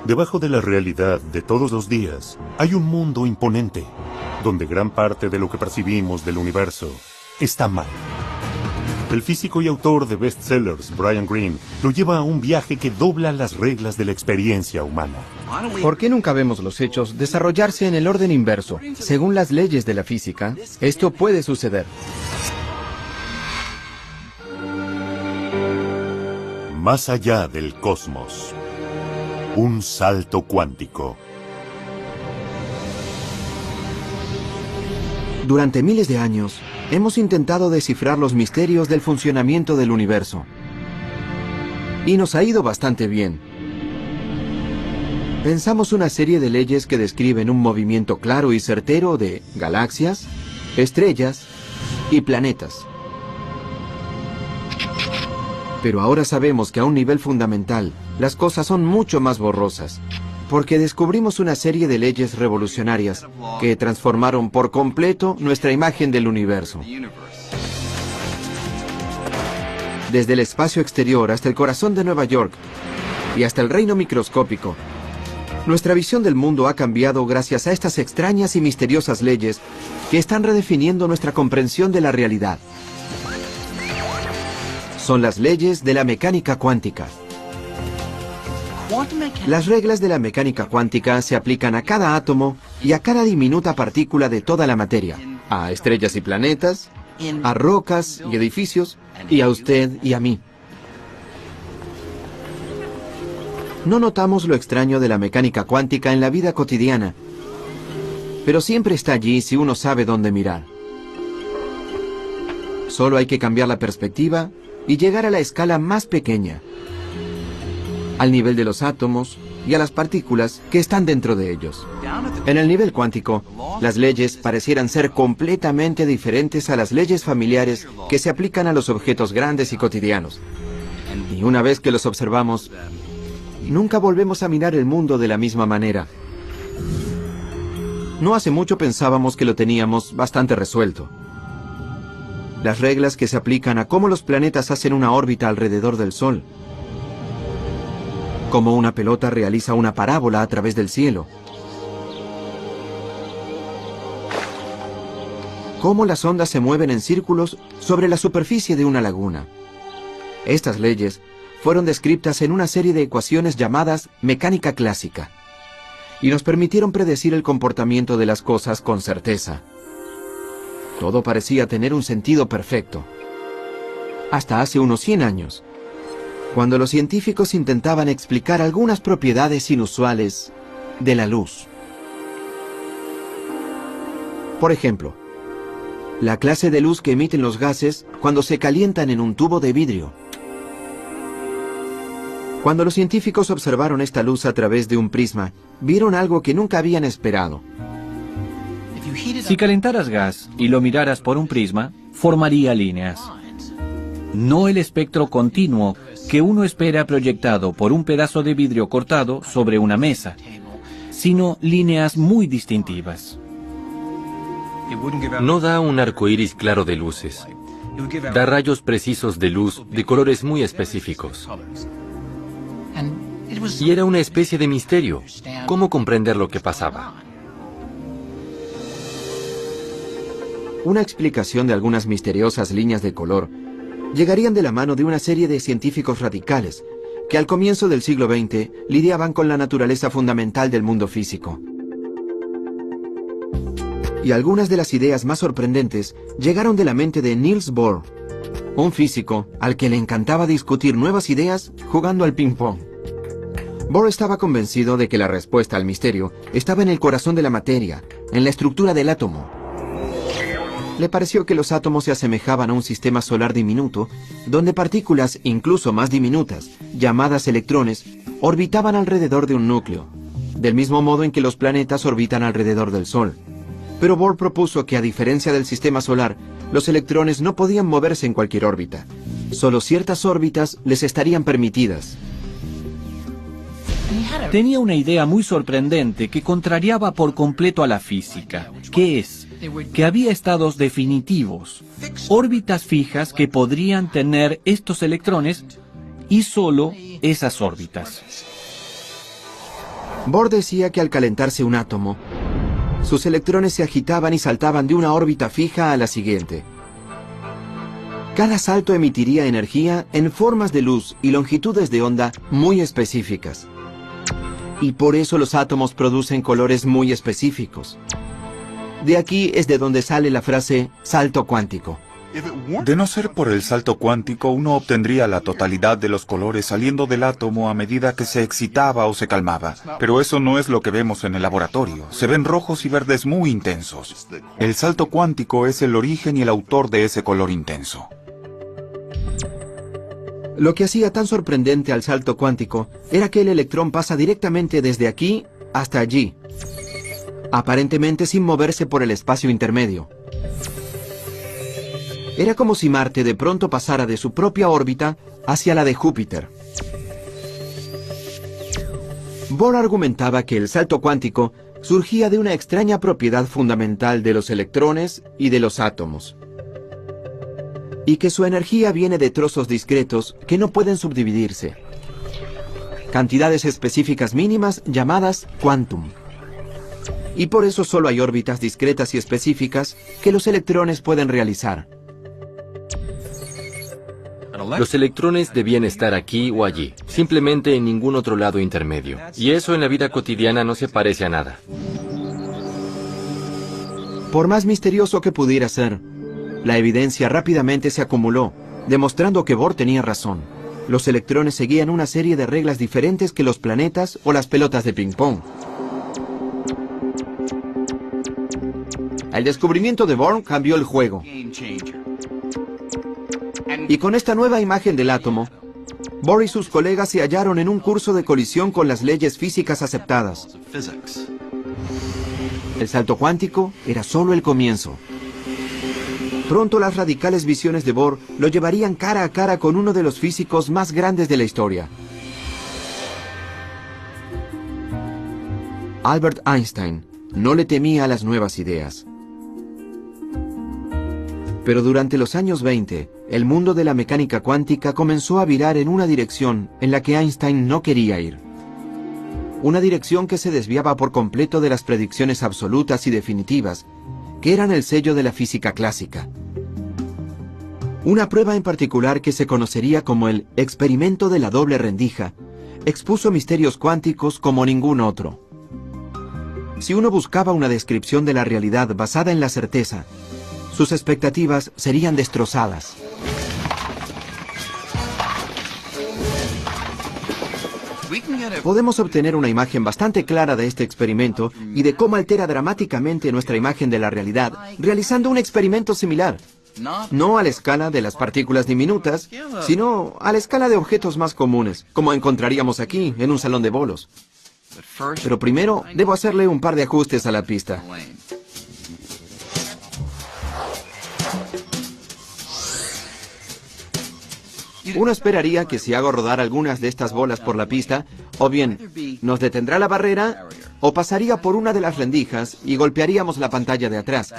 Debajo de la realidad de todos los días, hay un mundo imponente, donde gran parte de lo que percibimos del universo está mal. El físico y autor de bestsellers, Brian Greene, lo lleva a un viaje que dobla las reglas de la experiencia humana. ¿Por qué nunca vemos los hechos desarrollarse en el orden inverso? Según las leyes de la física, esto puede suceder. Más allá del cosmos. Un salto cuántico. Durante miles de años, hemos intentado descifrar los misterios del funcionamiento del universo. Y nos ha ido bastante bien. Pensamos una serie de leyes que describen un movimiento claro y certero de galaxias, estrellas y planetas. Pero ahora sabemos que a un nivel fundamental, las cosas son mucho más borrosas, porque descubrimos una serie de leyes revolucionarias que transformaron por completo nuestra imagen del universo. Desde el espacio exterior hasta el corazón de Nueva York y hasta el reino microscópico, nuestra visión del mundo ha cambiado gracias a estas extrañas y misteriosas leyes que están redefiniendo nuestra comprensión de la realidad. Son las leyes de la mecánica cuántica. Las reglas de la mecánica cuántica se aplican a cada átomo y a cada diminuta partícula de toda la materia, a estrellas y planetas, a rocas y edificios, y a usted y a mí. No notamos lo extraño de la mecánica cuántica en la vida cotidiana, pero siempre está allí si uno sabe dónde mirar. Solo hay que cambiar la perspectiva y llegar a la escala más pequeña, al nivel de los átomos y a las partículas que están dentro de ellos. En el nivel cuántico, las leyes parecieran ser completamente diferentes a las leyes familiares que se aplican a los objetos grandes y cotidianos. Y una vez que los observamos, nunca volvemos a mirar el mundo de la misma manera. No hace mucho pensábamos que lo teníamos bastante resuelto. Las reglas que se aplican a cómo los planetas hacen una órbita alrededor del Sol, cómo una pelota realiza una parábola a través del cielo, cómo las ondas se mueven en círculos sobre la superficie de una laguna. Estas leyes fueron descritas en una serie de ecuaciones llamadas mecánica clásica, y nos permitieron predecir el comportamiento de las cosas con certeza. Todo parecía tener un sentido perfecto. Hasta hace unos 100 años, cuando los científicos intentaban explicar algunas propiedades inusuales de la luz. Por ejemplo, la clase de luz que emiten los gases cuando se calientan en un tubo de vidrio. Cuando los científicos observaron esta luz a través de un prisma, vieron algo que nunca habían esperado. Si calentaras gas y lo miraras por un prisma, formaría líneas. No el espectro continuo que uno espera proyectado por un pedazo de vidrio cortado sobre una mesa, sino líneas muy distintivas. No da un arco iris claro de luces. Da rayos precisos de luz de colores muy específicos. Y era una especie de misterio. ¿Cómo comprender lo que pasaba? Una explicación de algunas misteriosas líneas de color llegarían de la mano de una serie de científicos radicales que al comienzo del siglo XX lidiaban con la naturaleza fundamental del mundo físico. Y algunas de las ideas más sorprendentes llegaron de la mente de Niels Bohr, un físico al que le encantaba discutir nuevas ideas jugando al ping-pong. Bohr estaba convencido de que la respuesta al misterio estaba en el corazón de la materia, en la estructura del átomo. Le pareció que los átomos se asemejaban a un sistema solar diminuto, donde partículas incluso más diminutas, llamadas electrones, orbitaban alrededor de un núcleo, del mismo modo en que los planetas orbitan alrededor del Sol. Pero Bohr propuso que, a diferencia del sistema solar, los electrones no podían moverse en cualquier órbita. Solo ciertas órbitas les estarían permitidas. Tenía una idea muy sorprendente que contrariaba por completo a la física, que es que había estados definitivos, órbitas fijas que podrían tener estos electrones y solo esas órbitas. Bohr decía que al calentarse un átomo, sus electrones se agitaban y saltaban de una órbita fija a la siguiente. Cada salto emitiría energía en formas de luz y longitudes de onda muy específicas. Y por eso los átomos producen colores muy específicos. De aquí es de donde sale la frase salto cuántico. De no ser por el salto cuántico, uno obtendría la totalidad de los colores saliendo del átomo a medida que se excitaba o se calmaba. Pero eso no es lo que vemos en el laboratorio. Se ven rojos y verdes muy intensos. El salto cuántico es el origen y el autor de ese color intenso. Lo que hacía tan sorprendente al salto cuántico era que el electrón pasa directamente desde aquí hasta allí, aparentemente sin moverse por el espacio intermedio. Era como si Marte de pronto pasara de su propia órbita hacia la de Júpiter. Bohr argumentaba que el salto cuántico surgía de una extraña propiedad fundamental de los electrones y de los átomos, y que su energía viene de trozos discretos que no pueden subdividirse, cantidades específicas mínimas llamadas quantum. Y por eso solo hay órbitas discretas y específicas que los electrones pueden realizar. Los electrones debían estar aquí o allí, simplemente en ningún otro lado intermedio. Y eso en la vida cotidiana no se parece a nada. Por más misterioso que pudiera ser, la evidencia rápidamente se acumuló, demostrando que Bohr tenía razón. Los electrones seguían una serie de reglas diferentes que los planetas o las pelotas de ping-pong. El descubrimiento de Bohr cambió el juego. Y con esta nueva imagen del átomo, Bohr y sus colegas se hallaron en un curso de colisión con las leyes físicas aceptadas. El salto cuántico era solo el comienzo. Pronto las radicales visiones de Bohr lo llevarían cara a cara con uno de los físicos más grandes de la historia. Albert Einstein no le temía a las nuevas ideas. Pero durante los años 20, el mundo de la mecánica cuántica comenzó a virar en una dirección en la que Einstein no quería ir. Una dirección que se desviaba por completo de las predicciones absolutas y definitivas, que eran el sello de la física clásica. Una prueba en particular que se conocería como el experimento de la doble rendija, expuso misterios cuánticos como ningún otro. Si uno buscaba una descripción de la realidad basada en la certeza, sus expectativas serían destrozadas. Podemos obtener una imagen bastante clara de este experimento y de cómo altera dramáticamente nuestra imagen de la realidad, realizando un experimento similar. No a la escala de las partículas diminutas, sino a la escala de objetos más comunes, como encontraríamos aquí, en un salón de bolos. Pero primero, debo hacerle un par de ajustes a la pista. Uno esperaría que si hago rodar algunas de estas bolas por la pista, o bien nos detendrá la barrera, o pasaría por una de las rendijas y golpearíamos la pantalla de atrás.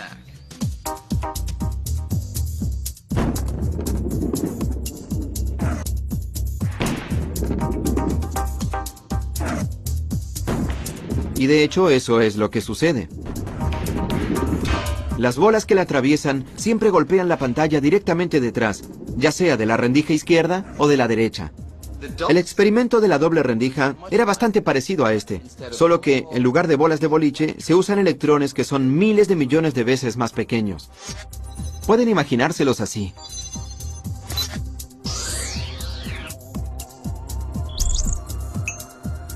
Y de hecho eso es lo que sucede. Las bolas que la atraviesan siempre golpean la pantalla directamente detrás, ya sea de la rendija izquierda o de la derecha. El experimento de la doble rendija era bastante parecido a este, solo que en lugar de bolas de boliche se usan electrones que son miles de millones de veces más pequeños. Pueden imaginárselos así.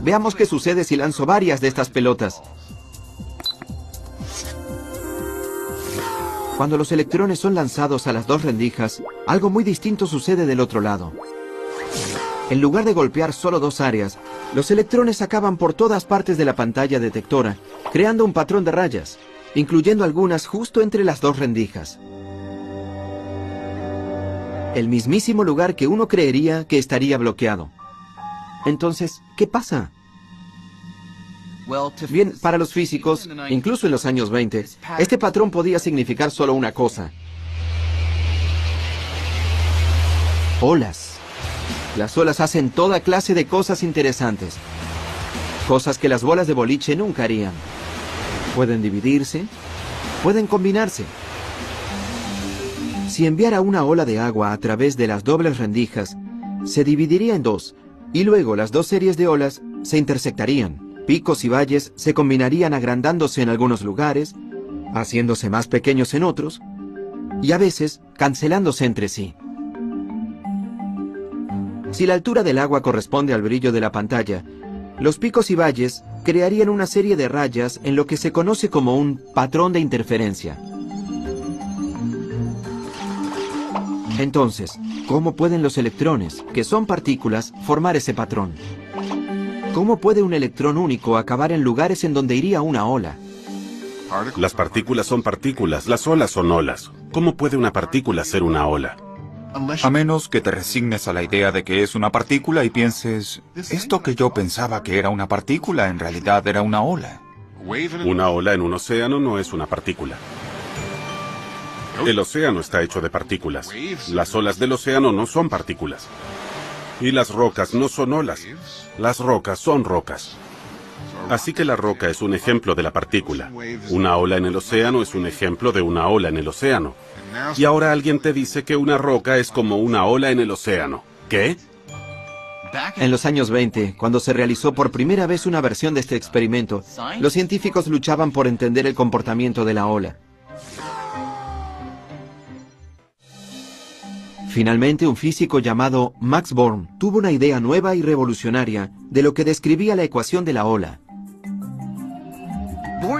Veamos qué sucede si lanzo varias de estas pelotas. Cuando los electrones son lanzados a las dos rendijas, algo muy distinto sucede del otro lado. En lugar de golpear solo dos áreas, los electrones acaban por todas partes de la pantalla detectora, creando un patrón de rayas, incluyendo algunas justo entre las dos rendijas. El mismísimo lugar que uno creería que estaría bloqueado. Entonces, ¿qué pasa? Bien, para los físicos, incluso en los años 20, este patrón podía significar solo una cosa. Olas. Las olas hacen toda clase de cosas interesantes. cosas que las bolas de boliche nunca harían. Pueden dividirse, pueden combinarse. Si enviara una ola de agua a través de las dobles rendijas, se dividiría en dos, y luego las dos series de olas se intersectarían. Picos y valles se combinarían agrandándose en algunos lugares, haciéndose más pequeños en otros, y a veces cancelándose entre sí. Si la altura del agua corresponde al brillo de la pantalla, los picos y valles crearían una serie de rayas en lo que se conoce como un patrón de interferencia. Entonces, ¿cómo pueden los electrones, que son partículas, formar ese patrón? ¿Cómo puede un electrón único acabar en lugares en donde iría una ola? Las partículas son partículas, las olas son olas. ¿Cómo puede una partícula ser una ola? A menos que te resignes a la idea de que es una partícula y pienses, esto que yo pensaba que era una partícula en realidad era una ola. Una ola en un océano no es una partícula. El océano está hecho de partículas. Las olas del océano no son partículas. Y las rocas no son olas. Las rocas son rocas. Así que la roca es un ejemplo de la partícula. Una ola en el océano es un ejemplo de una ola en el océano. Y ahora alguien te dice que una roca es como una ola en el océano. ¿Qué? En los años 20, cuando se realizó por primera vez una versión de este experimento, los científicos luchaban por entender el comportamiento de la ola. Finalmente, un físico llamado Max Born tuvo una idea nueva y revolucionaria de lo que describía la ecuación de la ola.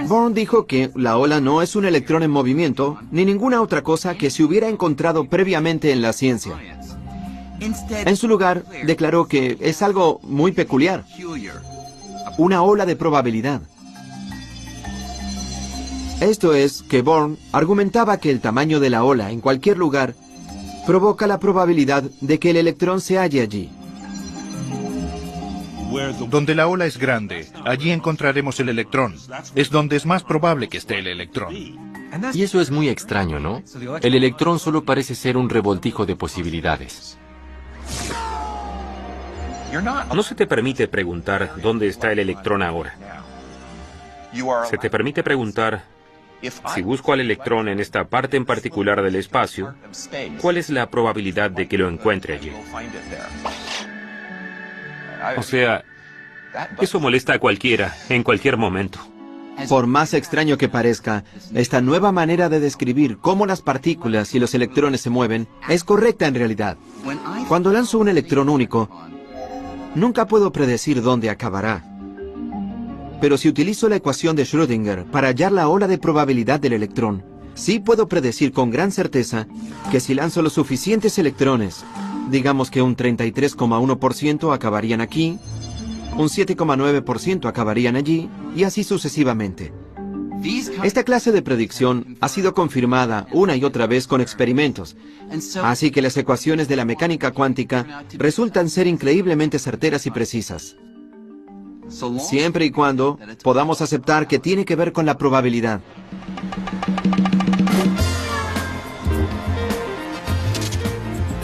Born dijo que la ola no es un electrón en movimiento, ni ninguna otra cosa que se hubiera encontrado previamente en la ciencia. En su lugar, declaró que es algo muy peculiar, una ola de probabilidad. Esto es, que Born argumentaba que el tamaño de la ola en cualquier lugar provoca la probabilidad de que el electrón se halle allí. Donde la ola es grande, allí encontraremos el electrón. Es donde es más probable que esté el electrón. Y eso es muy extraño, ¿no? El electrón solo parece ser un revoltijo de posibilidades. No se te permite preguntar dónde está el electrón ahora. Se te permite preguntar, si busco al electrón en esta parte en particular del espacio, ¿cuál es la probabilidad de que lo encuentre allí? O sea, eso molesta a cualquiera, en cualquier momento. Por más extraño que parezca, esta nueva manera de describir cómo las partículas y los electrones se mueven es correcta en realidad. Cuando lanzo un electrón único, nunca puedo predecir dónde acabará. Pero si utilizo la ecuación de Schrödinger para hallar la ola de probabilidad del electrón, sí puedo predecir con gran certeza que si lanzo los suficientes electrones, digamos que un 33,1% acabarían aquí, un 7,9% acabarían allí, y así sucesivamente. Esta clase de predicción ha sido confirmada una y otra vez con experimentos, así que las ecuaciones de la mecánica cuántica resultan ser increíblemente certeras y precisas. Siempre y cuando podamos aceptar que tiene que ver con la probabilidad.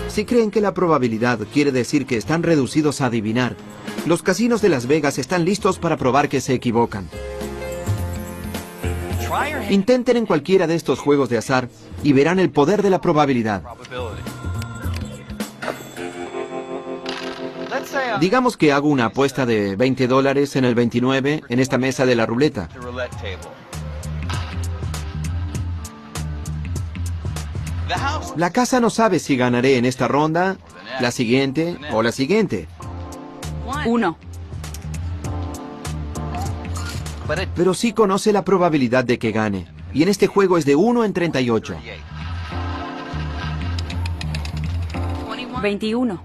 Si creen que la probabilidad quiere decir que están reducidos a adivinar, los casinos de Las Vegas están listos para probar que se equivocan. Intenten en cualquiera de estos juegos de azar y verán el poder de la probabilidad. Digamos que hago una apuesta de $20 en el 29 en esta mesa de la ruleta. La casa no sabe si ganaré en esta ronda, la siguiente o la siguiente. 1. Pero sí conoce la probabilidad de que gane. Y en este juego es de 1 en 38. 21.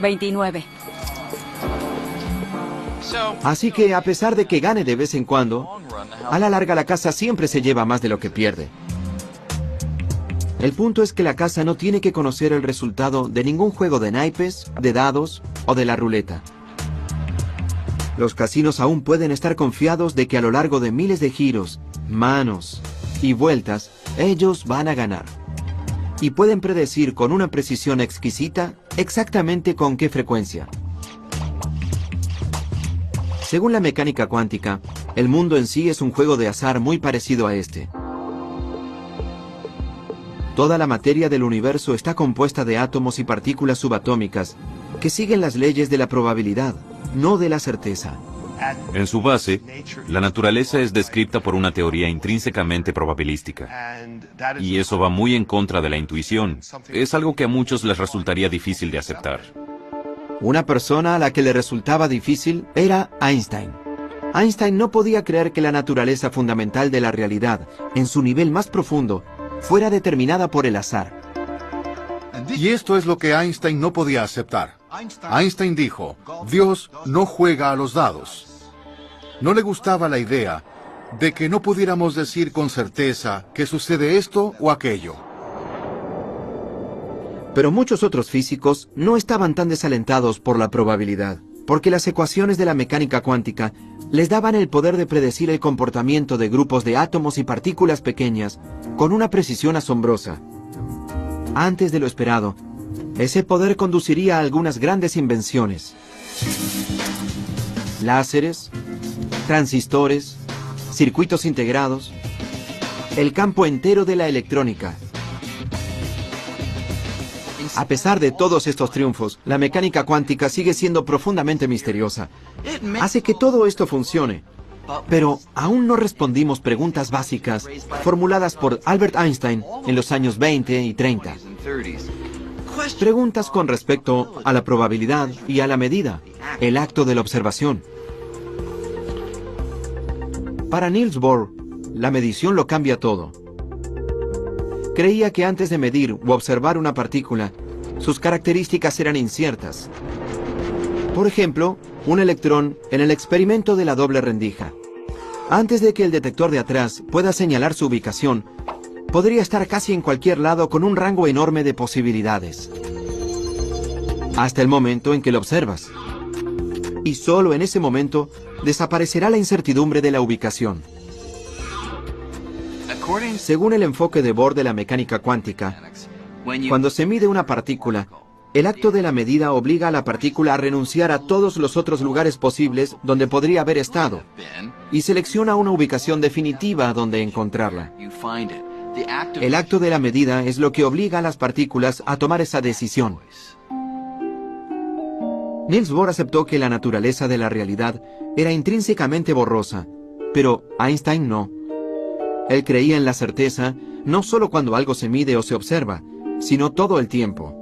29. Así que a pesar de que gane de vez en cuando, a la larga la casa siempre se lleva más de lo que pierde. El punto es que la casa no tiene que conocer el resultado de ningún juego de naipes, de dados o de la ruleta. Los casinos aún pueden estar confiados de que a lo largo de miles de giros, manos y vueltas, ellos van a ganar. y pueden predecir con una precisión exquisita exactamente con qué frecuencia. Según la mecánica cuántica, el mundo en sí es un juego de azar muy parecido a este. Toda la materia del universo está compuesta de átomos y partículas subatómicas que siguen las leyes de la probabilidad, no de la certeza. En su base, la naturaleza es descrita por una teoría intrínsecamente probabilística. Y eso va muy en contra de la intuición. Es algo que a muchos les resultaría difícil de aceptar. Una persona a la que le resultaba difícil era Einstein. Einstein no podía creer que la naturaleza fundamental de la realidad, en su nivel más profundo, fuera determinada por el azar. Y esto es lo que Einstein no podía aceptar. Einstein dijo, Dios no juega a los dados. No le gustaba la idea de que no pudiéramos decir con certeza que sucede esto o aquello. Pero muchos otros físicos no estaban tan desalentados por la probabilidad, porque las ecuaciones de la mecánica cuántica les daban el poder de predecir el comportamiento de grupos de átomos y partículas pequeñas con una precisión asombrosa. Antes de lo esperado, ese poder conduciría a algunas grandes invenciones. Láseres, transistores, circuitos integrados, el campo entero de la electrónica. A pesar de todos estos triunfos, la mecánica cuántica sigue siendo profundamente misteriosa. Hace que todo esto funcione, pero aún no respondimos preguntas básicas formuladas por Albert Einstein en los años 20 y 30. Preguntas con respecto a la probabilidad y a la medida, el acto de la observación. Para Niels Bohr, la medición lo cambia todo. Creía que antes de medir u observar una partícula, sus características eran inciertas. Por ejemplo, un electrón en el experimento de la doble rendija. Antes de que el detector de atrás pueda señalar su ubicación, podría estar casi en cualquier lado con un rango enorme de posibilidades. Hasta el momento en que lo observas. Y solo en ese momento desaparecerá la incertidumbre de la ubicación. Según el enfoque de Bohr de la mecánica cuántica, cuando se mide una partícula, el acto de la medida obliga a la partícula a renunciar a todos los otros lugares posibles donde podría haber estado y selecciona una ubicación definitiva donde encontrarla. El acto de la medida es lo que obliga a las partículas a tomar esa decisión. Niels Bohr aceptó que la naturaleza de la realidad era intrínsecamente borrosa, pero Einstein no. Él creía en la certeza no solo cuando algo se mide o se observa, sino todo el tiempo.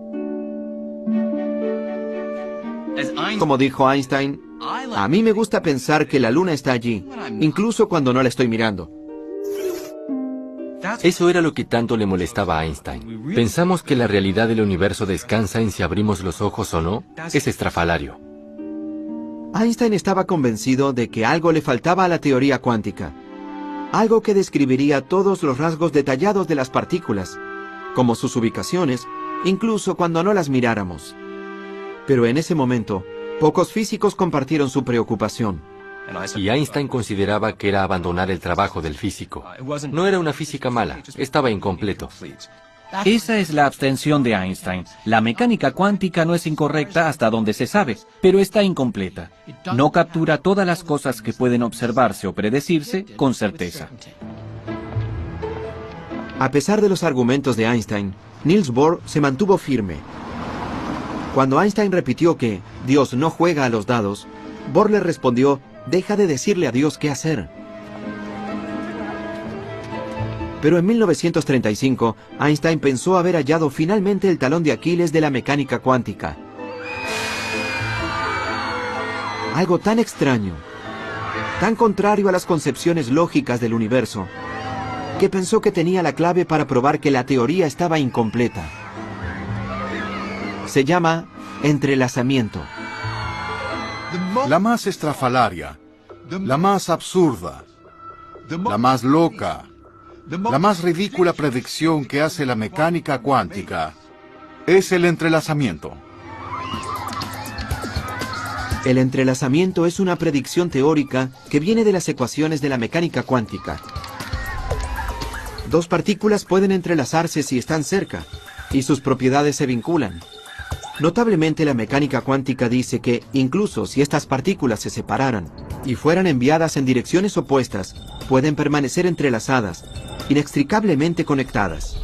Como dijo Einstein, a mí me gusta pensar que la luna está allí, incluso cuando no la estoy mirando. Eso era lo que tanto le molestaba a Einstein. ¿Pensamos que la realidad del universo descansa en si abrimos los ojos o no? Es estrafalario. Einstein estaba convencido de que algo le faltaba a la teoría cuántica. Algo que describiría todos los rasgos detallados de las partículas, como sus ubicaciones, incluso cuando no las miráramos. Pero en ese momento, pocos físicos compartieron su preocupación. Y Einstein consideraba que era abandonar el trabajo del físico. No era una física mala, estaba incompleto. Esa es la abstención de Einstein. La mecánica cuántica no es incorrecta hasta donde se sabe, pero está incompleta. No captura todas las cosas que pueden observarse o predecirse con certeza. A pesar de los argumentos de Einstein, Niels Bohr se mantuvo firme. Cuando Einstein repitió que Dios no juega a los dados, Bohr le respondió: deja de decirle a Dios qué hacer. Pero en 1935, Einstein pensó haber hallado finalmente el talón de Aquiles de la mecánica cuántica. Algo tan extraño, tan contrario a las concepciones lógicas del universo, que pensó que tenía la clave para probar que la teoría estaba incompleta. Se llama entrelazamiento. La más estrafalaria, la más absurda, la más loca, la más ridícula predicción que hace la mecánica cuántica es el entrelazamiento. El entrelazamiento es una predicción teórica que viene de las ecuaciones de la mecánica cuántica. Dos partículas pueden entrelazarse si están cerca, y sus propiedades se vinculan. Notablemente, la mecánica cuántica dice que, incluso si estas partículas se separaran y fueran enviadas en direcciones opuestas, pueden permanecer entrelazadas, inextricablemente conectadas.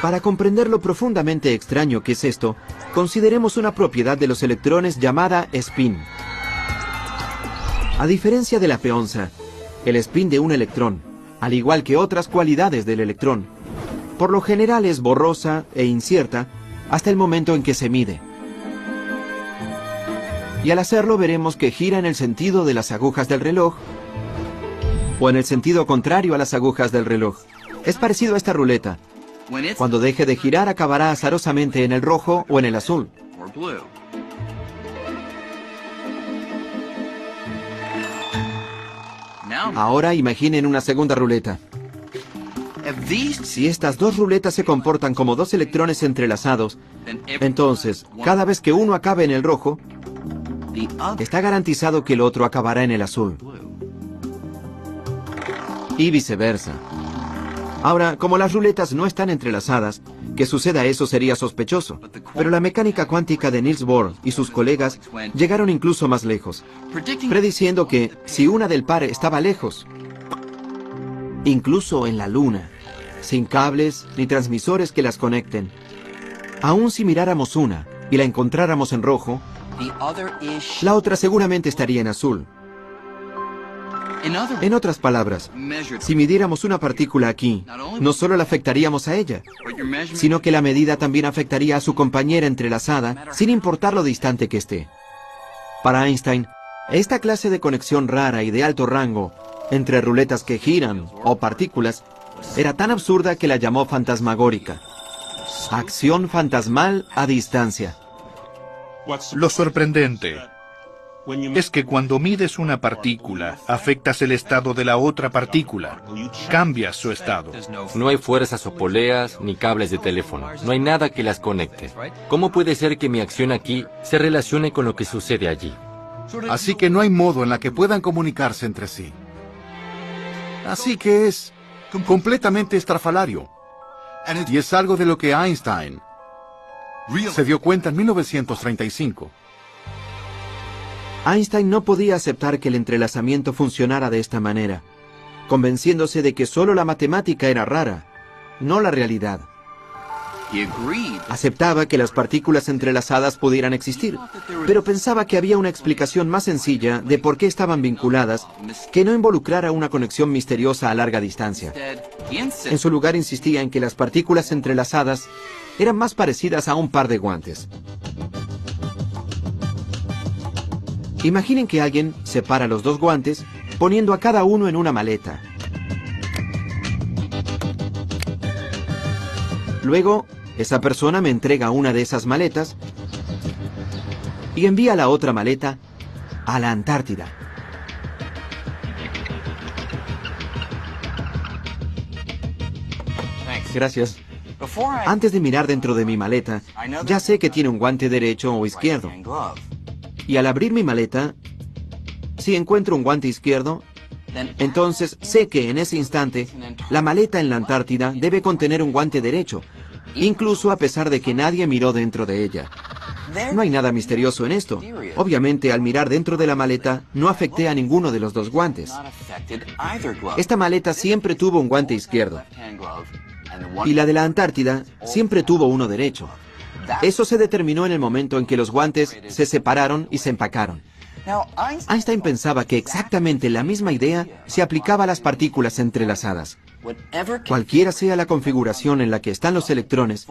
Para comprender lo profundamente extraño que es esto, consideremos una propiedad de los electrones llamada spin. A diferencia de la peonza, el spin de un electrón, al igual que otras cualidades del electrón, por lo general es borrosa e incierta hasta el momento en que se mide. Y al hacerlo veremos que gira en el sentido de las agujas del reloj o en el sentido contrario a las agujas del reloj. Es parecido a esta ruleta. Cuando deje de girar acabará azarosamente en el rojo o en el azul. Ahora imaginen una segunda ruleta. Si estas dos ruletas se comportan como dos electrones entrelazados, entonces, cada vez que uno acabe en el rojo, está garantizado que el otro acabará en el azul. Y viceversa. Ahora, como las ruletas no están entrelazadas, que suceda eso sería sospechoso. Pero la mecánica cuántica de Niels Bohr y sus colegas llegaron incluso más lejos, prediciendo que si una del par estaba lejos, incluso en la Luna, sin cables ni transmisores que las conecten, aun si miráramos una y la encontráramos en rojo, la otra seguramente estaría en azul. En otras palabras, si midiéramos una partícula aquí, no solo la afectaríamos a ella, sino que la medida también afectaría a su compañera entrelazada, sin importar lo distante que esté. Para Einstein, esta clase de conexión rara y de alto rango entre ruletas que giran o partículas era tan absurda que la llamó fantasmagórica. Acción fantasmal a distancia. Lo sorprendente es que cuando mides una partícula, afectas el estado de la otra partícula. Cambias su estado. No hay fuerzas o poleas ni cables de teléfono. No hay nada que las conecte. ¿Cómo puede ser que mi acción aquí se relacione con lo que sucede allí? Así que no hay modo en la que puedan comunicarse entre sí. Así que es completamente estrafalario. Y es algo de lo que Einstein se dio cuenta en 1935. Einstein no podía aceptar que el entrelazamiento funcionara de esta manera, convenciéndose de que solo la matemática era rara, no la realidad. Aceptaba que las partículas entrelazadas pudieran existir, pero pensaba que había una explicación más sencilla de por qué estaban vinculadas que no involucrara una conexión misteriosa a larga distancia. En su lugar insistía en que las partículas entrelazadas eran más parecidas a un par de guantes. Imaginen que alguien separa los dos guantes poniendo a cada uno en una maleta. Luego, esa persona me entrega una de esas maletas y envía la otra maleta a la Antártida. Gracias. Antes de mirar dentro de mi maleta, ya sé que tiene un guante derecho o izquierdo. Y al abrir mi maleta, si encuentro un guante izquierdo, entonces sé que en ese instante, la maleta en la Antártida debe contener un guante derecho, incluso a pesar de que nadie miró dentro de ella. No hay nada misterioso en esto. Obviamente, al mirar dentro de la maleta, no afecté a ninguno de los dos guantes. Esta maleta siempre tuvo un guante izquierdo. Y la de la Antártida siempre tuvo uno derecho. Eso se determinó en el momento en que los guantes se separaron y se empacaron. Einstein pensaba que exactamente la misma idea se aplicaba a las partículas entrelazadas. Cualquiera sea la configuración en la que están los electrones,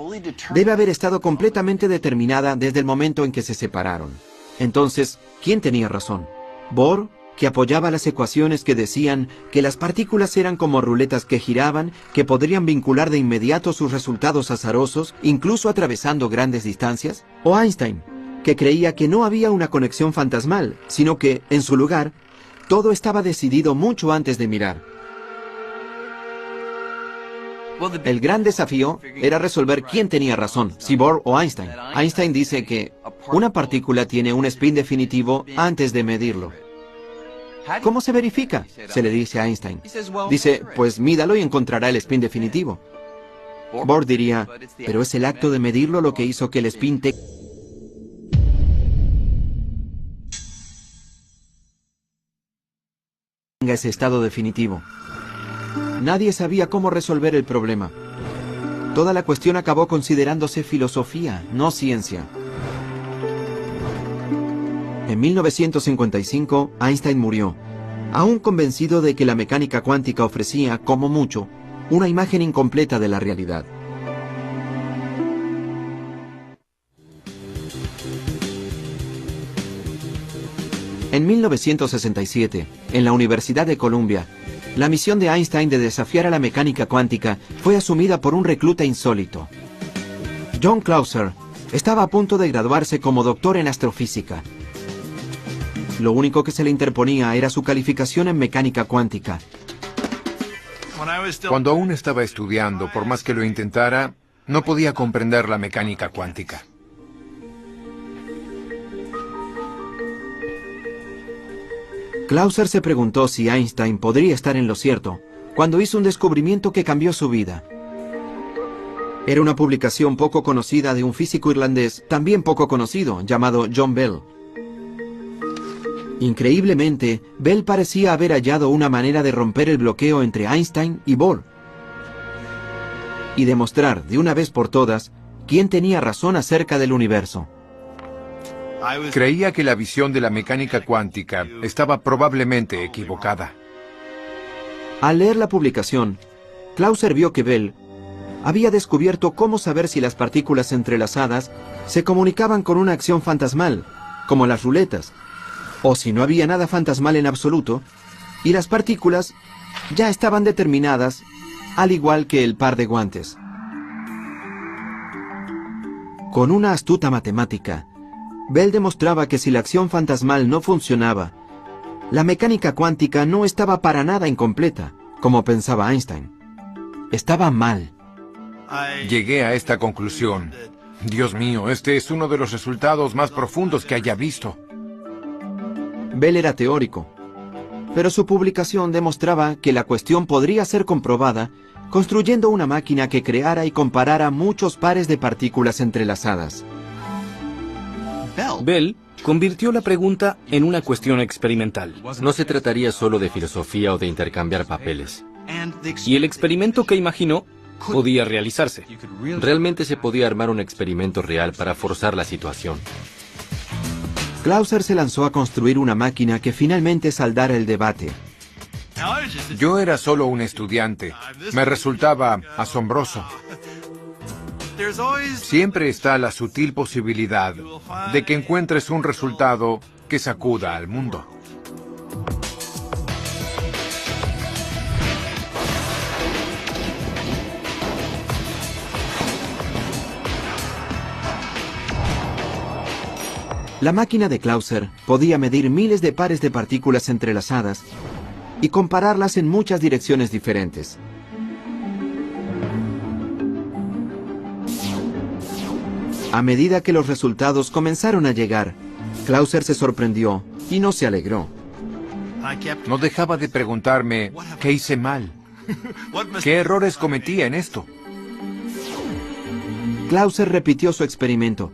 debe haber estado completamente determinada desde el momento en que se separaron. Entonces, ¿quién tenía razón? ¿Bohr, que apoyaba las ecuaciones que decían que las partículas eran como ruletas que giraban, que podrían vincular de inmediato sus resultados azarosos, incluso atravesando grandes distancias? ¿O Einstein, que creía que no había una conexión fantasmal, sino que, en su lugar, todo estaba decidido mucho antes de mirar? El gran desafío era resolver quién tenía razón, si Bohr o Einstein. Einstein dice que una partícula tiene un spin definitivo antes de medirlo. ¿Cómo se verifica?, se le dice a Einstein. Dice, pues mídalo y encontrará el spin definitivo. Bohr diría, pero es el acto de medirlo lo que hizo que el spin tenga ese estado definitivo. Nadie sabía cómo resolver el problema. Toda la cuestión acabó considerándose filosofía, no ciencia. En 1955, Einstein murió, aún convencido de que la mecánica cuántica ofrecía, como mucho, una imagen incompleta de la realidad. En 1967, en la Universidad de Columbia, la misión de Einstein de desafiar a la mecánica cuántica fue asumida por un recluta insólito. John Clauser estaba a punto de graduarse como doctor en astrofísica. Lo único que se le interponía era su calificación en mecánica cuántica. Cuando aún estaba estudiando, por más que lo intentara, no podía comprender la mecánica cuántica. Clauser se preguntó si Einstein podría estar en lo cierto cuando hizo un descubrimiento que cambió su vida. Era una publicación poco conocida de un físico irlandés, también poco conocido, llamado John Bell. Increíblemente, Bell parecía haber hallado una manera de romper el bloqueo entre Einstein y Bohr y demostrar de una vez por todas quién tenía razón acerca del universo. Creía que la visión de la mecánica cuántica estaba probablemente equivocada. Al leer la publicación, Clauser vio que Bell había descubierto cómo saber si las partículas entrelazadas se comunicaban con una acción fantasmal, como las ruletas, o si no había nada fantasmal en absoluto, y las partículas ya estaban determinadas, al igual que el par de guantes. Con una astuta matemática, Bell demostraba que si la acción fantasmal no funcionaba, la mecánica cuántica no estaba para nada incompleta, como pensaba Einstein. Estaba mal. Llegué a esta conclusión. Dios mío, este es uno de los resultados más profundos que haya visto. Bell era teórico, pero su publicación demostraba que la cuestión podría ser comprobada construyendo una máquina que creara y comparara muchos pares de partículas entrelazadas. Bell convirtió la pregunta en una cuestión experimental. No se trataría solo de filosofía o de intercambiar papeles. Y el experimento que imaginó podía realizarse. Realmente se podía armar un experimento real para forzar la situación. Clauser se lanzó a construir una máquina que finalmente saldara el debate. Yo era solo un estudiante. Me resultaba asombroso. Siempre está la sutil posibilidad de que encuentres un resultado que sacuda al mundo. La máquina de Clauser podía medir miles de pares de partículas entrelazadas y compararlas en muchas direcciones diferentes. A medida que los resultados comenzaron a llegar, Clauser se sorprendió y no se alegró. No dejaba de preguntarme qué hice mal, qué errores cometía en esto. Clauser repitió su experimento,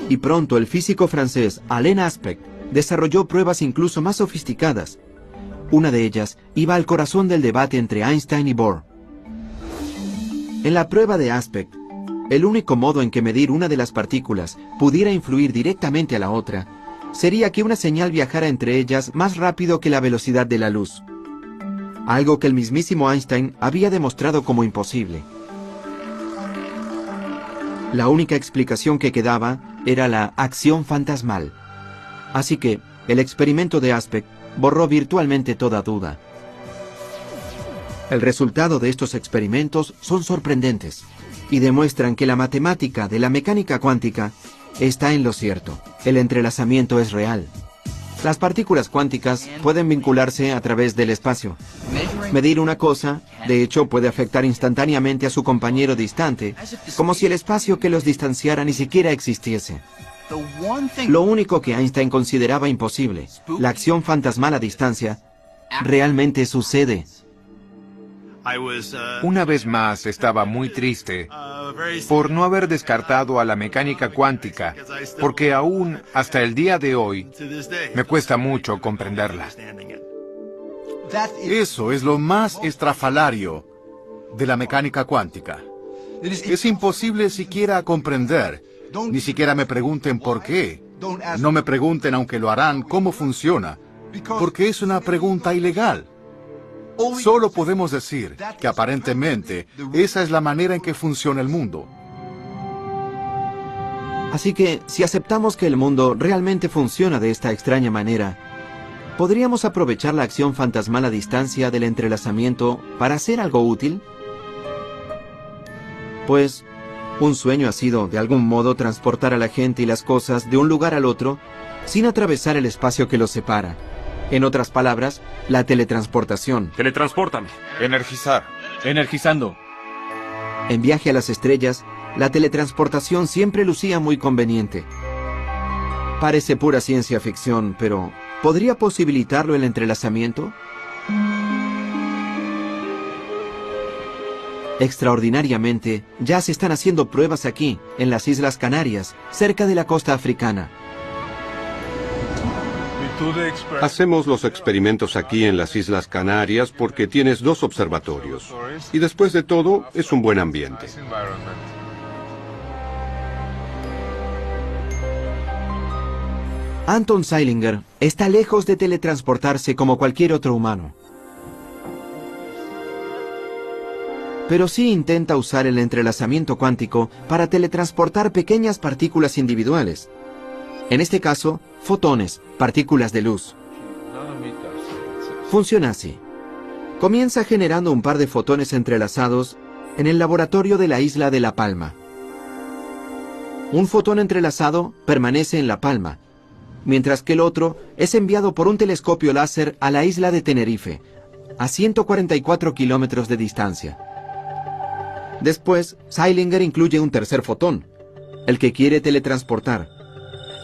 y pronto el físico francés Alain Aspect desarrolló pruebas incluso más sofisticadas. Una de ellas iba al corazón del debate entre Einstein y Bohr. En la prueba de Aspect, el único modo en que medir una de las partículas pudiera influir directamente a la otra sería que una señal viajara entre ellas más rápido que la velocidad de la luz, algo que el mismísimo Einstein había demostrado como imposible. La única explicación que quedaba era la acción fantasmal. Así que el experimento de Aspect borró virtualmente toda duda. El resultado de estos experimentos son sorprendentes y demuestran que la matemática de la mecánica cuántica está en lo cierto. El entrelazamiento es real. Las partículas cuánticas pueden vincularse a través del espacio. Medir una cosa, de hecho, puede afectar instantáneamente a su compañero distante, como si el espacio que los distanciara ni siquiera existiese. Lo único que Einstein consideraba imposible, la acción fantasmal a distancia, realmente sucede. Una vez más estaba muy triste por no haber descartado a la mecánica cuántica, porque aún hasta el día de hoy me cuesta mucho comprenderla. Eso es lo más estrafalario de la mecánica cuántica. Es imposible siquiera comprender. Ni siquiera me pregunten por qué. No me pregunten, aunque lo harán, cómo funciona, porque es una pregunta ilegal. Solo podemos decir que aparentemente esa es la manera en que funciona el mundo. Así que, si aceptamos que el mundo realmente funciona de esta extraña manera, ¿podríamos aprovechar la acción fantasmal a distancia del entrelazamiento para hacer algo útil? Pues, un sueño ha sido, de algún modo, transportar a la gente y las cosas de un lugar al otro sin atravesar el espacio que los separa. En otras palabras, la teletransportación. Teletranspórtame. Energizar. Energizando. En Viaje a las Estrellas, la teletransportación siempre lucía muy conveniente. Parece pura ciencia ficción, pero ¿podría posibilitarlo el entrelazamiento? Extraordinariamente, ya se están haciendo pruebas aquí, en las Islas Canarias, cerca de la costa africana. Hacemos los experimentos aquí en las Islas Canarias porque tienes 2 observatorios. Y después de todo, es un buen ambiente. Anton Zeilinger está lejos de teletransportarse como cualquier otro humano. Pero sí intenta usar el entrelazamiento cuántico para teletransportar pequeñas partículas individuales. En este caso, fotones, partículas de luz. Funciona así. Comienza generando un par de fotones entrelazados en el laboratorio de la isla de La Palma. Un fotón entrelazado permanece en La Palma, mientras que el otro es enviado por un telescopio láser a la isla de Tenerife, a 144 kilómetros de distancia. Después, Zeilinger incluye un tercer fotón, el que quiere teletransportar,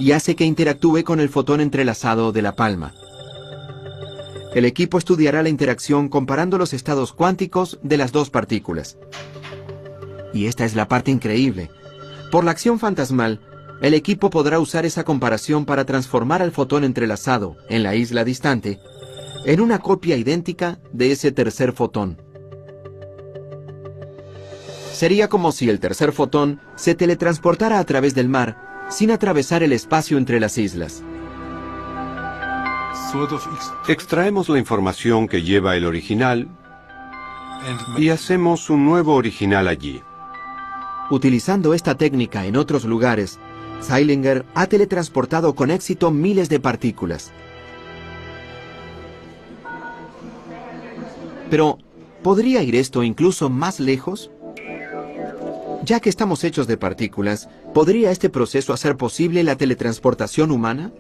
y hace que interactúe con el fotón entrelazado de La Palma. El equipo estudiará la interacción comparando los estados cuánticos de las 2 partículas. Y esta es la parte increíble. Por la acción fantasmal, el equipo podrá usar esa comparación para transformar al fotón entrelazado en la isla distante en una copia idéntica de ese tercer fotón. Sería como si el tercer fotón se teletransportara a través del mar sin atravesar el espacio entre las islas. Extraemos la información que lleva el original y hacemos un nuevo original allí. Utilizando esta técnica en otros lugares, Zeilinger ha teletransportado con éxito miles de partículas. Pero, ¿podría ir esto incluso más lejos? Ya que estamos hechos de partículas, ¿podría este proceso hacer posible la teletransportación humana?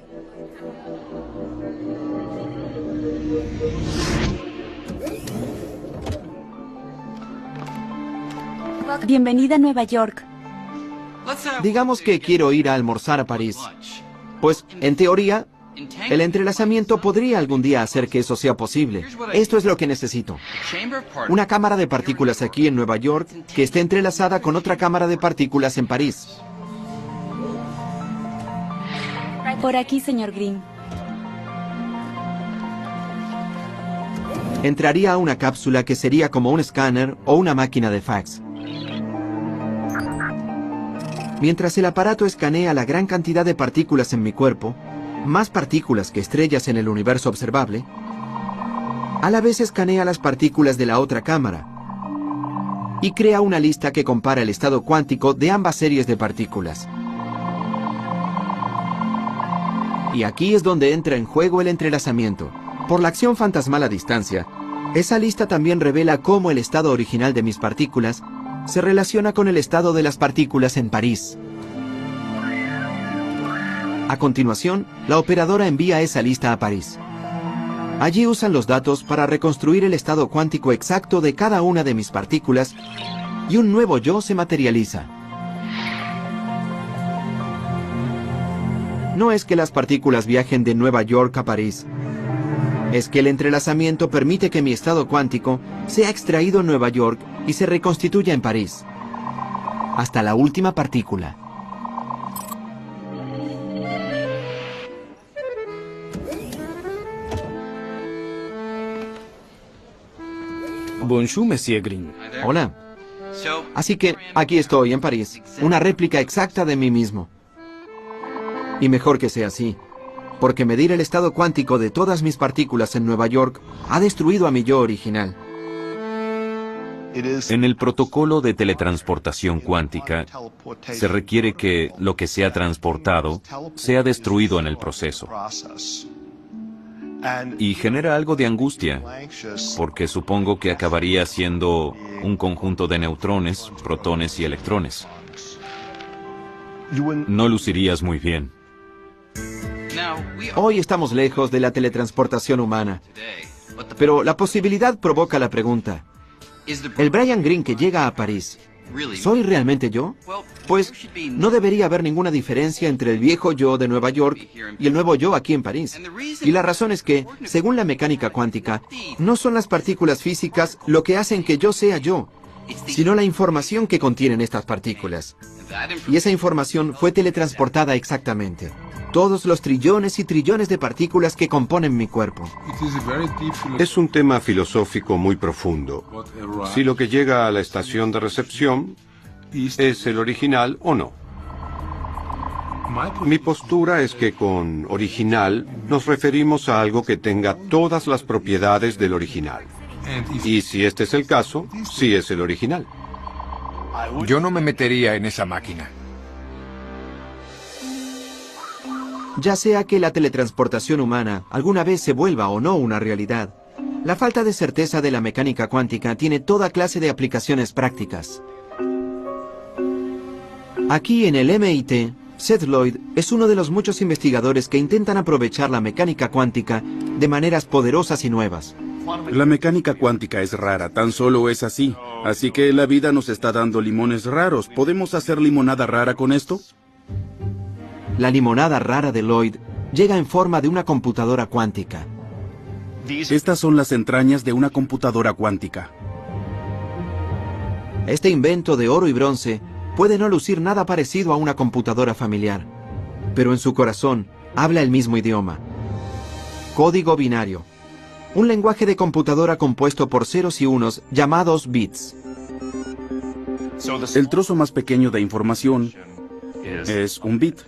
Bienvenida a Nueva York. Digamos que quiero ir a almorzar a París. Pues, en teoría, el entrelazamiento podría algún día hacer que eso sea posible. Esto es lo que necesito. Una cámara de partículas aquí en Nueva York que esté entrelazada con otra cámara de partículas en París. Por aquí, señor Green. Entraría a una cápsula que sería como un escáner o una máquina de fax. Mientras el aparato escanea la gran cantidad de partículas en mi cuerpo, más partículas que estrellas en el universo observable, a la vez escanea las partículas de la otra cámara y crea una lista que compara el estado cuántico de ambas series de partículas. Y aquí es donde entra en juego el entrelazamiento. Por la acción fantasmal a distancia, esa lista también revela cómo el estado original de mis partículas se relaciona con el estado de las partículas en París. A continuación, la operadora envía esa lista a París. Allí usan los datos para reconstruir el estado cuántico exacto de cada una de mis partículas y un nuevo yo se materializa. No es que las partículas viajen de Nueva York a París. es que el entrelazamiento permite que mi estado cuántico sea extraído en Nueva York y se reconstituya en París, hasta la última partícula. Bonjour, Monsieur Green. Hola. Así que aquí estoy, en París, una réplica exacta de mí mismo. Y mejor que sea así, porque medir el estado cuántico de todas mis partículas en Nueva York ha destruido a mi yo original. En el protocolo de teletransportación cuántica, se requiere que lo que sea transportado sea destruido en el proceso. Y genera algo de angustia, porque supongo que acabaría siendo un conjunto de neutrones, protones y electrones. No lucirías muy bien. Hoy estamos lejos de la teletransportación humana, pero la posibilidad provoca la pregunta. El Brian Greene que llega a París, ¿soy realmente yo? Pues no debería haber ninguna diferencia entre el viejo yo de Nueva York y el nuevo yo aquí en París. Y la razón es que, según la mecánica cuántica, no son las partículas físicas lo que hacen que yo sea yo, sino la información que contienen estas partículas. Y esa información fue teletransportada exactamente. Todos los trillones y trillones de partículas que componen mi cuerpo. Es un tema filosófico muy profundo. Si lo que llega a la estación de recepción es el original o no. Mi postura es que con original nos referimos a algo que tenga todas las propiedades del original. Y si este es el caso, sí es el original. Yo no me metería en esa máquina. Ya sea que la teletransportación humana alguna vez se vuelva o no una realidad, la falta de certeza de la mecánica cuántica tiene toda clase de aplicaciones prácticas. Aquí en el MIT, Seth Lloyd es uno de los muchos investigadores que intentan aprovechar la mecánica cuántica de maneras poderosas y nuevas. La mecánica cuántica es rara, tan solo es así. Así que la vida nos está dando limones raros. ¿Podemos hacer limonada rara con esto? La limonada rara de Lloyd llega en forma de una computadora cuántica. Estas son las entrañas de una computadora cuántica. Este invento de oro y bronce puede no lucir nada parecido a una computadora familiar, pero en su corazón habla el mismo idioma. Código binario. Un lenguaje de computadora compuesto por ceros y unos llamados bits. El trozo más pequeño de información es un bit.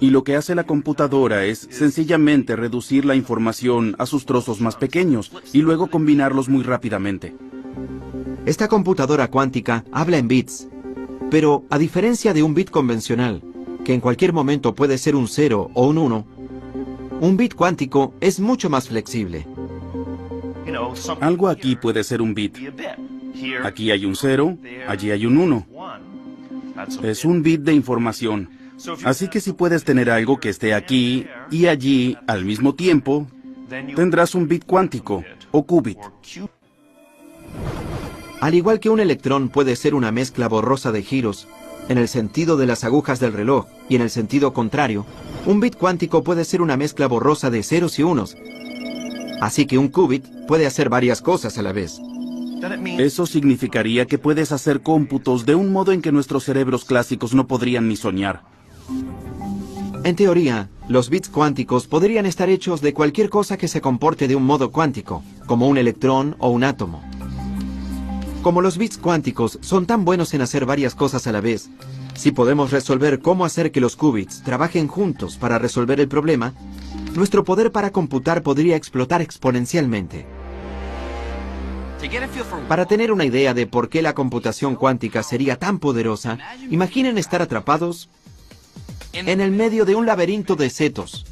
Y lo que hace la computadora es sencillamente reducir la información a sus trozos más pequeños y luego combinarlos muy rápidamente. Esta computadora cuántica habla en bits, pero a diferencia de un bit convencional, que en cualquier momento puede ser un 0 o un 1, un bit cuántico es mucho más flexible. Algo aquí puede ser un bit. Aquí hay un 0, allí hay un 1. Es un bit de información. Así que si puedes tener algo que esté aquí y allí al mismo tiempo, tendrás un bit cuántico, o qubit. Al igual que un electrón puede ser una mezcla borrosa de giros, en el sentido de las agujas del reloj y en el sentido contrario, un bit cuántico puede ser una mezcla borrosa de ceros y unos. Así que un qubit puede hacer varias cosas a la vez. Eso significaría que puedes hacer cómputos de un modo en que nuestros cerebros clásicos no podrían ni soñar. En teoría, los bits cuánticos podrían estar hechos de cualquier cosa que se comporte de un modo cuántico, como un electrón o un átomo. Como los bits cuánticos son tan buenos en hacer varias cosas a la vez, si podemos resolver cómo hacer que los qubits trabajen juntos para resolver el problema, nuestro poder para computar podría explotar exponencialmente. Para tener una idea de por qué la computación cuántica sería tan poderosa, imaginen estar atrapados en el medio de un laberinto de setos.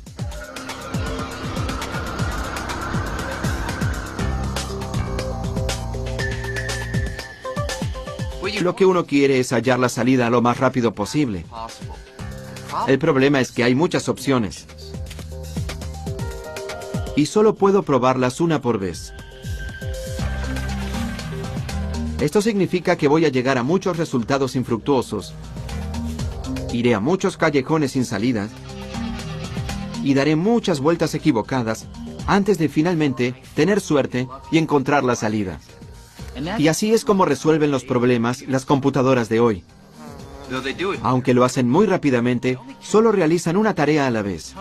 Lo que uno quiere es hallar la salida lo más rápido posible. El problema es que hay muchas opciones. Y solo puedo probarlas una por vez. Esto significa que voy a llegar a muchos resultados infructuosos. Iré a muchos callejones sin salidas. Y daré muchas vueltas equivocadas antes de finalmente tener suerte y encontrar la salida. Y así es como resuelven los problemas las computadoras de hoy. Aunque lo hacen muy rápidamente, solo realizan una tarea a la vez.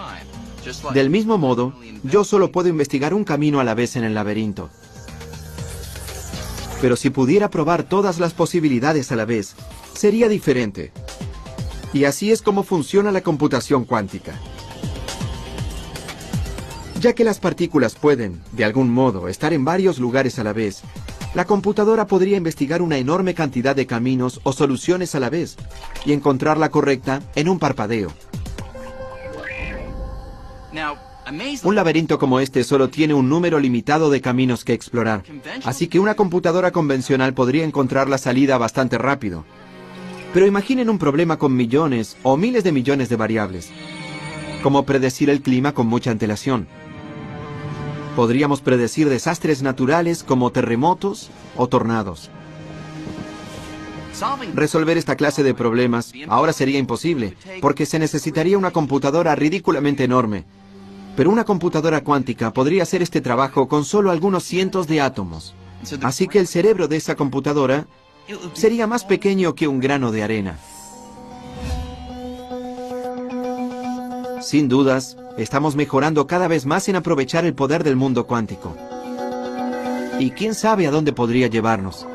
Del mismo modo, yo solo puedo investigar un camino a la vez en el laberinto. Pero si pudiera probar todas las posibilidades a la vez, sería diferente. Y así es como funciona la computación cuántica. Ya que las partículas pueden, de algún modo, estar en varios lugares a la vez, la computadora podría investigar una enorme cantidad de caminos o soluciones a la vez y encontrar la correcta en un parpadeo. Un laberinto como este solo tiene un número limitado de caminos que explorar, así que una computadora convencional podría encontrar la salida bastante rápido. Pero imaginen un problema con millones o miles de millones de variables, como predecir el clima con mucha antelación. Podríamos predecir desastres naturales como terremotos o tornados. Resolver esta clase de problemas ahora sería imposible, porque se necesitaría una computadora ridículamente enorme. Pero una computadora cuántica podría hacer este trabajo con solo algunos cientos de átomos. Así que el cerebro de esa computadora sería más pequeño que un grano de arena. Sin dudas, estamos mejorando cada vez más en aprovechar el poder del mundo cuántico. Y quién sabe a dónde podría llevarnos.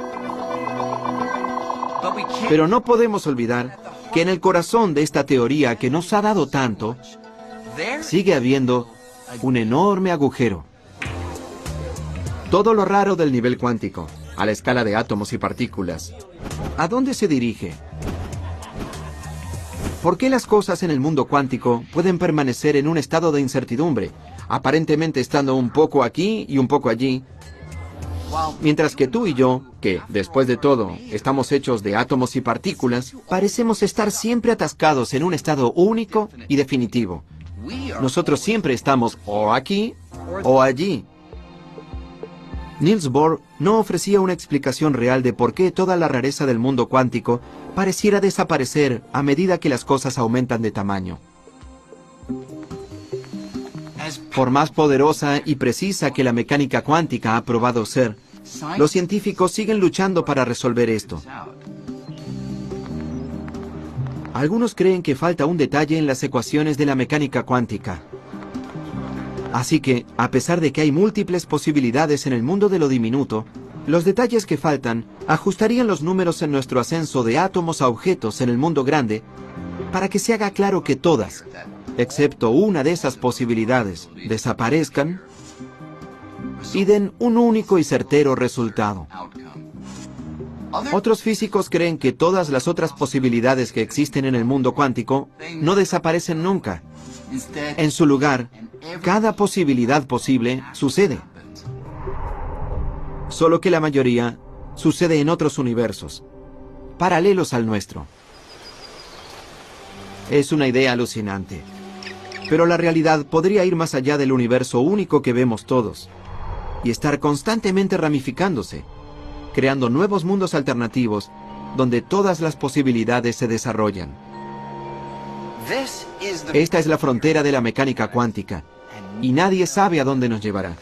Pero no podemos olvidar que en el corazón de esta teoría que nos ha dado tanto, sigue habiendo un enorme agujero. Todo lo raro del nivel cuántico, a la escala de átomos y partículas, ¿a dónde se dirige? ¿Por qué las cosas en el mundo cuántico pueden permanecer en un estado de incertidumbre, aparentemente estando un poco aquí y un poco allí, mientras que tú y yo, que, después de todo, estamos hechos de átomos y partículas, parecemos estar siempre atascados en un estado único y definitivo? Nosotros siempre estamos o aquí o allí. Niels Bohr no ofrecía una explicación real de por qué toda la rareza del mundo cuántico pareciera desaparecer a medida que las cosas aumentan de tamaño. Por más poderosa y precisa que la mecánica cuántica ha probado ser, los científicos siguen luchando para resolver esto. Algunos creen que falta un detalle en las ecuaciones de la mecánica cuántica. Así que, a pesar de que hay múltiples posibilidades en el mundo de lo diminuto, los detalles que faltan ajustarían los números en nuestro ascenso de átomos a objetos en el mundo grande para que se haga claro que todas, excepto una de esas posibilidades, desaparezcan y den un único y certero resultado. Otros físicos creen que todas las otras posibilidades que existen en el mundo cuántico no desaparecen nunca. En su lugar, cada posibilidad posible sucede. Solo que la mayoría sucede en otros universos, paralelos al nuestro. Es una idea alucinante. Pero la realidad podría ir más allá del universo único que vemos todos, y estar constantemente ramificándose, creando nuevos mundos alternativos donde todas las posibilidades se desarrollan. Esta es la frontera de la mecánica cuántica, y nadie sabe a dónde nos llevará.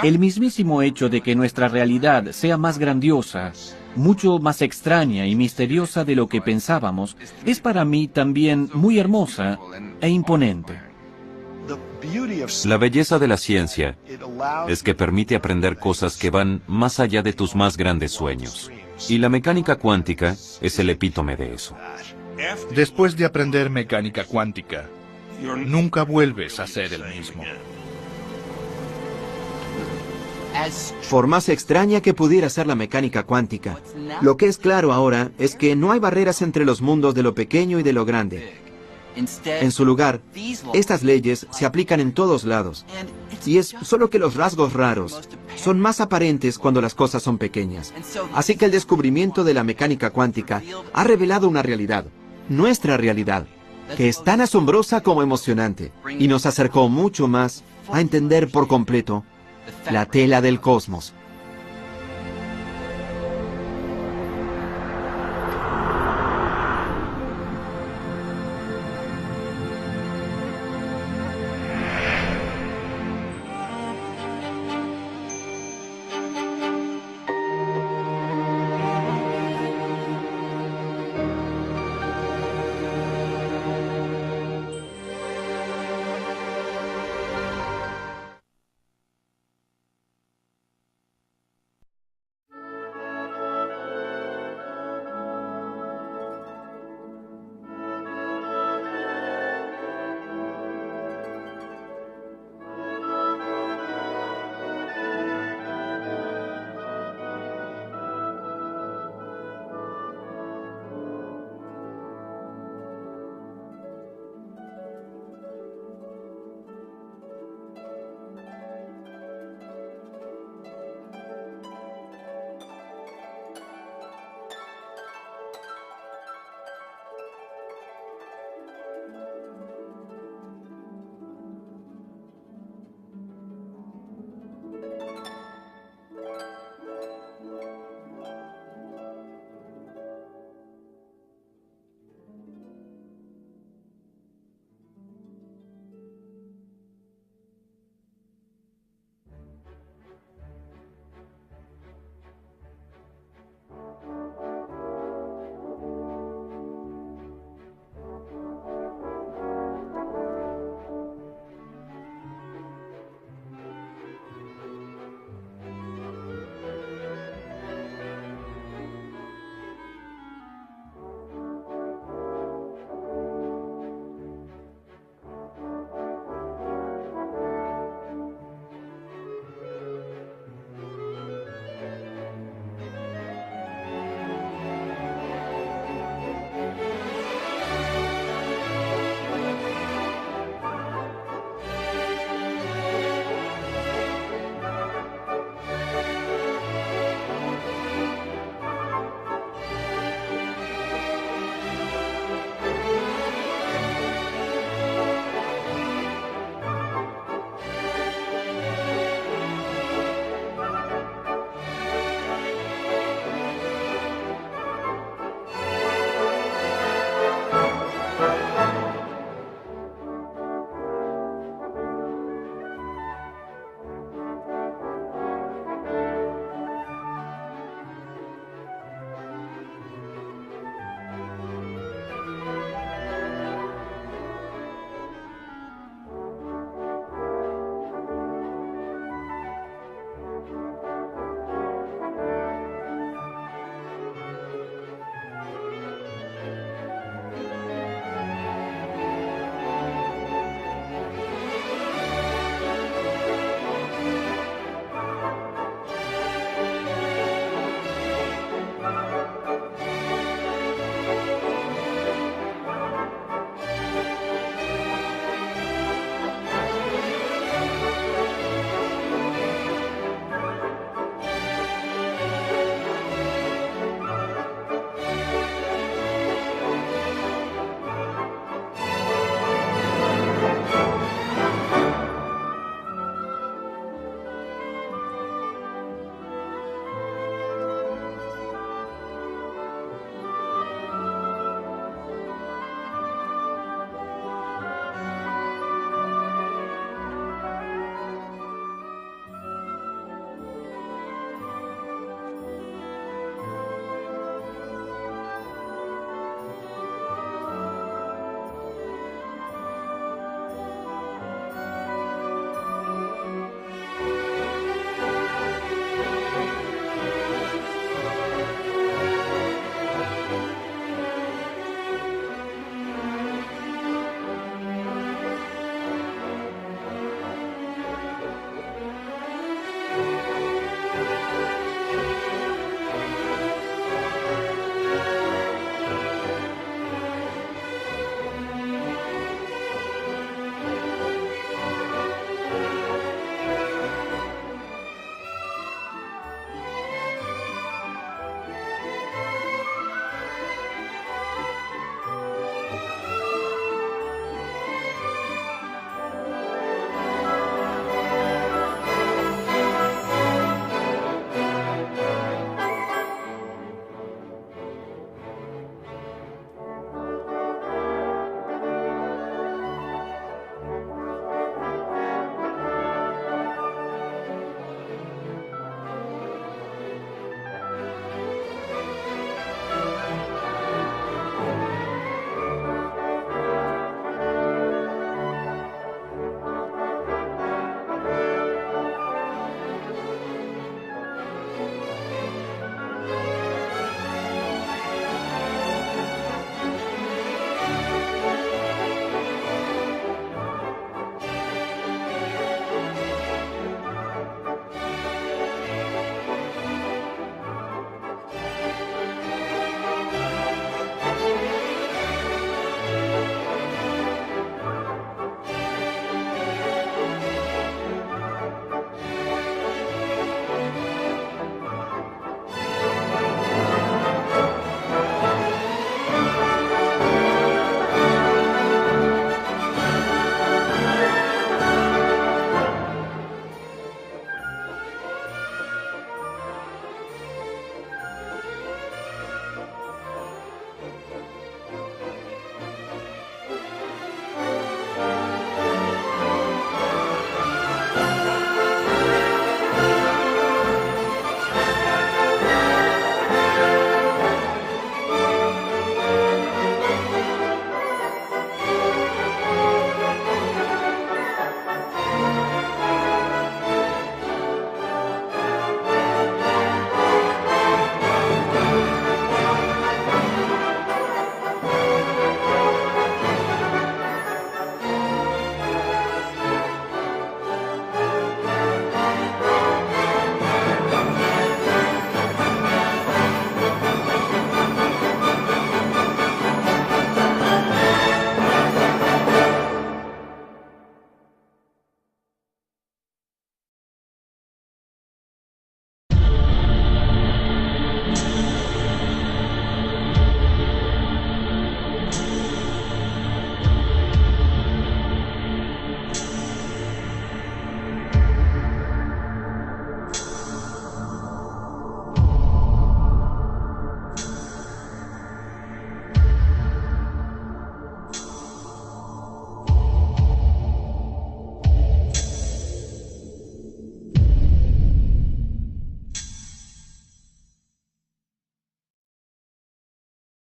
El mismísimo hecho de que nuestra realidad sea más grandiosa, mucho más extraña y misteriosa de lo que pensábamos, es para mí también muy hermosa e imponente. La belleza de la ciencia es que permite aprender cosas que van más allá de tus más grandes sueños. Y la mecánica cuántica es el epítome de eso. Después de aprender mecánica cuántica, nunca vuelves a ser el mismo. Por más extraña que pudiera ser la mecánica cuántica, lo que es claro ahora es que no hay barreras entre los mundos de lo pequeño y de lo grande. En su lugar, estas leyes se aplican en todos lados, y es solo que los rasgos raros son más aparentes cuando las cosas son pequeñas. Así que el descubrimiento de la mecánica cuántica ha revelado una realidad, nuestra realidad, que es tan asombrosa como emocionante, y nos acercó mucho más a entender por completo la tela del cosmos.